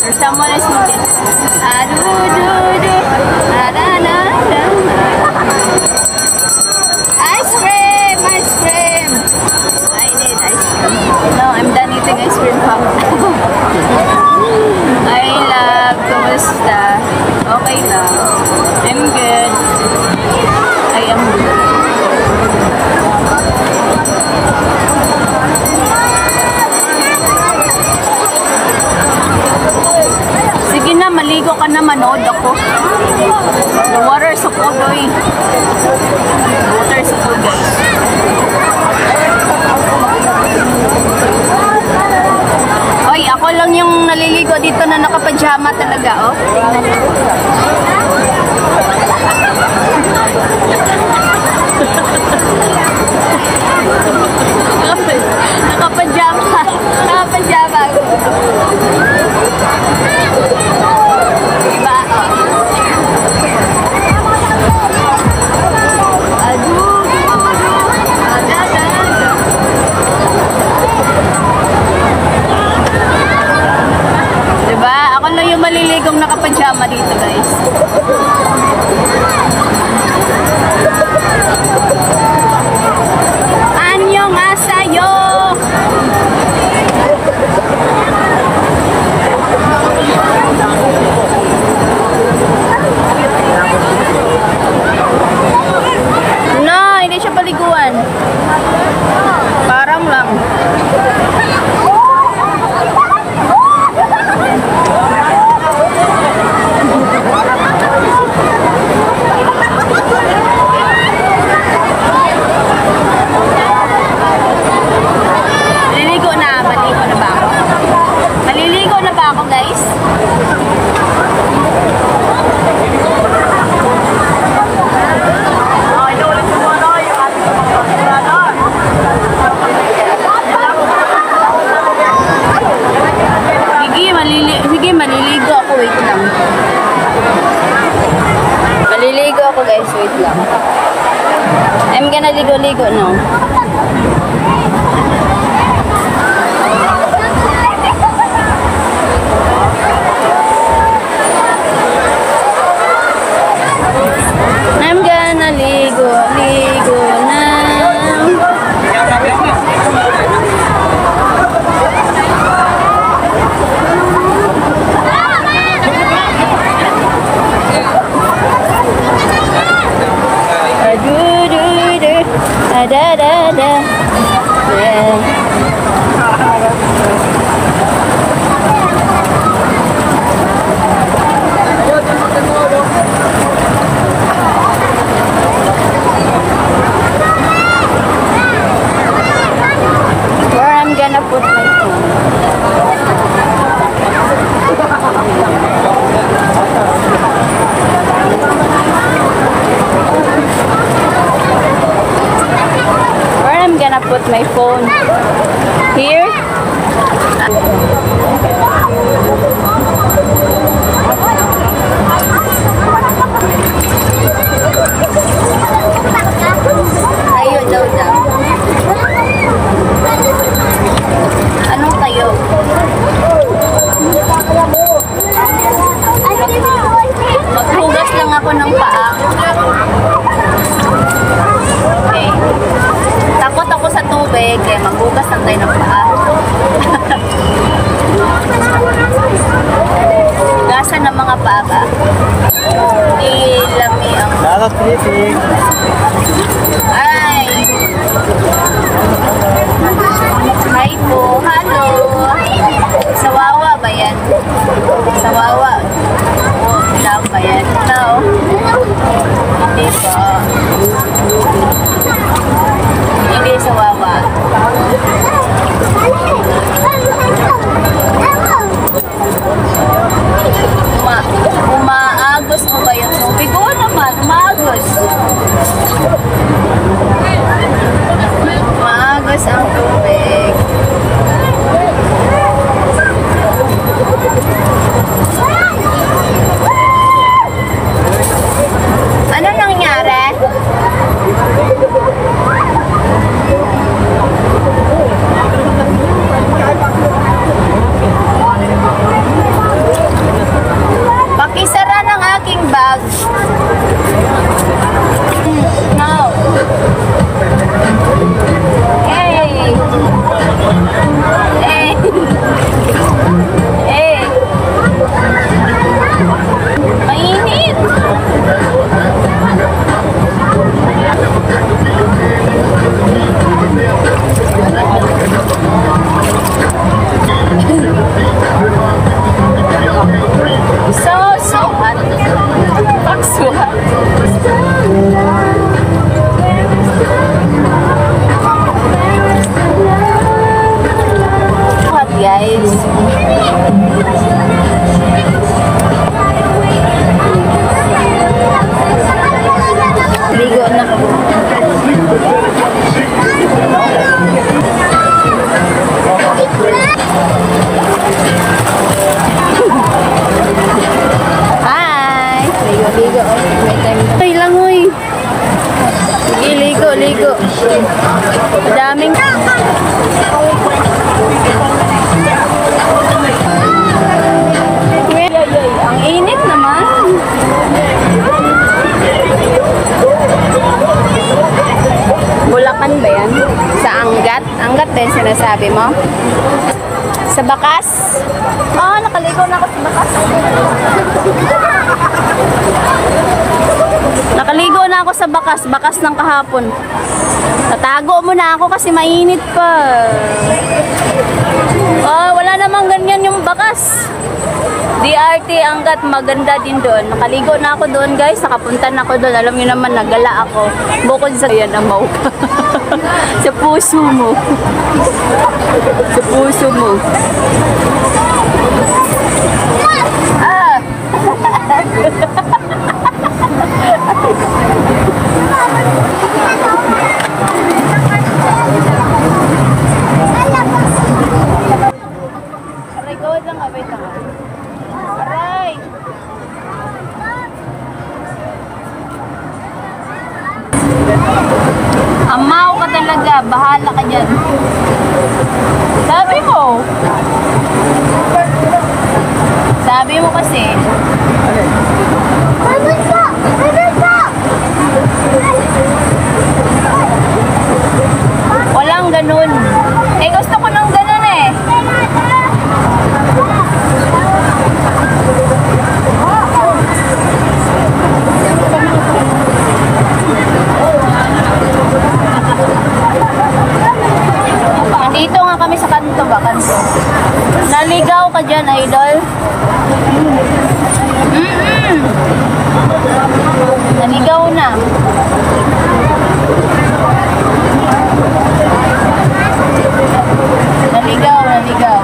There's someone is smoking. Ice cream! Ice cream! I need ice cream. No, I'm done eating ice cream. I love. Kumusta? Okay lang. I'm good. I am good. Sige na, maligo ka na, manood ako. The water is so cold, boy. The water is so cold, guys. Oy, ako lang yung naliligo dito na nakapajama talaga, oh. Tingnan niyo. Nakapajama. Nakapajama. Diba? Diba? Ako lang yung maliligong nakapajama dito, guys. Annyeong asayo! No, hindi siya paliguan. Parang lang. Maliligo na. Maliligo na ba ako? Maliligo na ba ako, guys? Sige, maliligo ako. Wait lang. Maliligo ako, guys. Wait lang. I'm gonna ligo-ligo now. I'm gonna ligo-ligo now. Da da da. Yeah. Where I'm gonna put my phone. I'm gonna put my phone here. Ayun daw daw. Anong tayo? Maghugas lang ako ng paa. Okay. Takot ako sa tubig, kaya maghugas lang tayo ng paa. Hugasan ng mga paa ba? Ilami ang... Dapat kritik. Ay! Hi po, hello! Sawawa ba yan? Sawawa. Oh, love ba yan? Hello? Hindi po. Hindi sawawa. Umaagos mo ba yung tubig? Oo naman, umaagos. Umaagos ang tubig. Ano nang Ligo. May time. Ay lang, uy. Sige, ligo, ligo. Madaming... Ang init naman. Bulacan ba yan? Sa Angat? Angat din sinasabi mo? Sa Bakas? Ah, nakaligo na ako sa Bakas. Nakaligo na ako sa Bakas. Bakas ng kahapon. Natago mo na ako kasi mainit pa. Wala namang ganyan yung Bakas. DRT Angat, maganda din doon. Nakaligo na ako doon, guys. Nakapunta na ako doon. Alam niyo naman, nagala ako. Bukod sa yan, amaw ka. Sa puso mo. Sa puso mo. Ah! Aray, gawad lang, abay ka. Aray! Amaw ka talaga, bahala ka dyan. Sabi mo. Sabi mo kasi. Walang ganun. Eh, gusto ko ng ganun eh. Dito nga kami sa kanto ba? Kanto. Naligaw ka dyan, idol? Naligaw na. Naligaw, naligaw.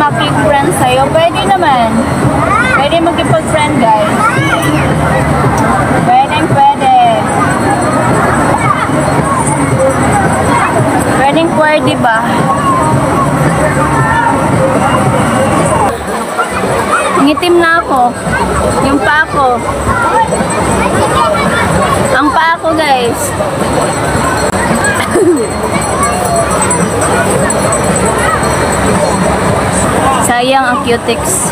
Mag-friend sa'yo? Pwede naman. Pwede mag-friend, guys. Pwedeng pwede. Pwedeng pwede ba? Ngitim na ako. Yung pa ako. Ang pa ako, guys. Sayang ang cutex.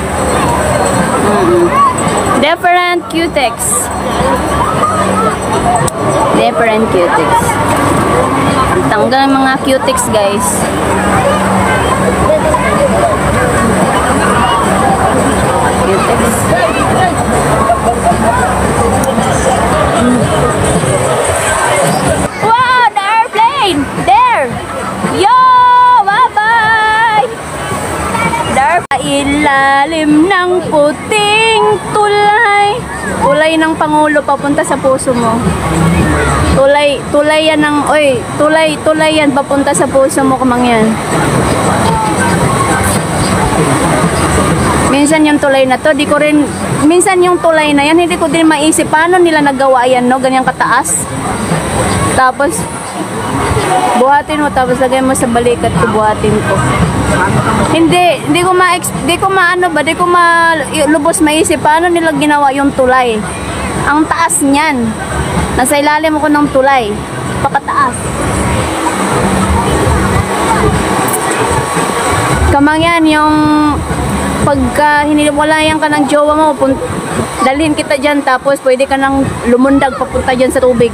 Different cutex. Different cutex. Tanggal ang mga cutex, guys. Cutex. Wow, the airplane! There! Yo! Bye-bye! Ilalim ng puting tulay. Tulay ng Pangulo papunta sa puso mo. Tulay yan ng, tulay yan papunta sa puso mo, kamangyan. Minsan yung tulay na to, minsan yung tulay na yan, hindi ko din maisip paano nila nagawa yan, no? Ganyang kataas. Tapos, buhatin mo, tapos lagay mo sa balikat ko, buhatin ko. Hindi ko lubos maisip paano nila ginawa yung tulay. Ang taas niyan. Nasa ilalim ko ng tulay. Pakataas. Kamangyan, yung pagka hiniwalayan ka ng jowa mo, dalhin kita dyan, tapos pwede ka nang lumundag papunta dyan sa tubig.